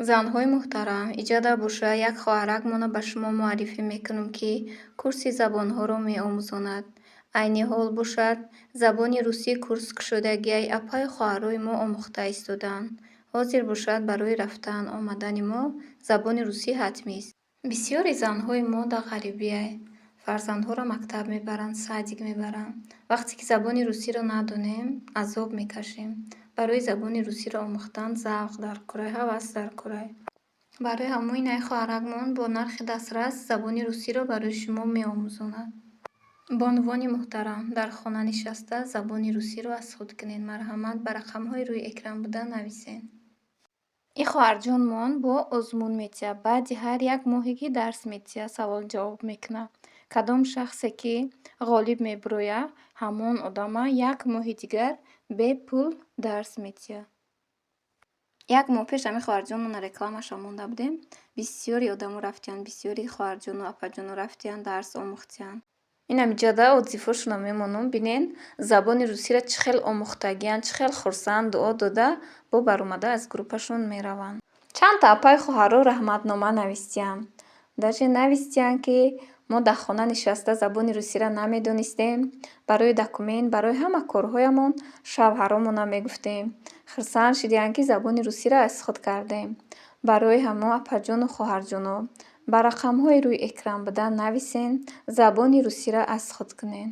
занҳои муҳтарам, иҷода бошад як хоҳаракмонро ба шумо муаррифӣ мекунем, ки курси забонҳоро меомӯзонад. Айни ҳол бошад, забони русӣ курс кушодагии апаи хоҳарои мо омӯхта истоданд. Ҳозир бошад, барои рафтан омадани мо забони русӣ ҳатмист. Бисёри занҳои мо дар ғарибия фарзандҳоро мактаб мебаранд, садик мебаранд. Вақте ки забони русиро надонем, азоб мекашем. Барои забони русиро омӯхтан завқ дар кора, ҳавас дар кора. Барои ҳамои инай хоҳаракмон бо нархи дастрас забони русиро барои шумо меомӯзонад. Бонувони муҳтарам, дар хона нишаста забони русиро аз худ кунед. Марҳамат, ба рақамҳои рӯи экран буда нависед. Ин хоҳарҷонмон бо озмун метиҳад. Баъди ҳар як моҳе ки дарс метиҳад, савол-ҷавоб мекунад. Кадом шахсе ки ғолиб мебирояд, ҳамон одама як моҳи дигар бепул дарс метиҳад. Як моҳ пеш ҳамин хоҳарҷонмонро рекламаша монда будем. Бисёри одамо рафтиянд, бисёри хоҳарҷону апаҷону рафтиянд, дарс омӯхтиянд. Ин ҳамиҷода отзифҳошонро мемонам. Бинен, забони русиро чӣ хел омӯхтагиянд, чӣ хел хурсанд, дуо дода бо баромада аз группашон мераванд. Чандта апаи хоҳарро раҳматнома навистиянд. Даже навистиянд, ки мо дар хона нишаста забони русиро намедонистем. Барои документ, барои ҳама корҳоямон шавҳаромонро мегуфтем. Хурсанд шудиянд, ки забони русиро аз худ кардем. Барои ҳамо апаҷону хоҳарҷоно, ба рақамҳои рӯи экран буда нависен, забони русиро аз худ кунен.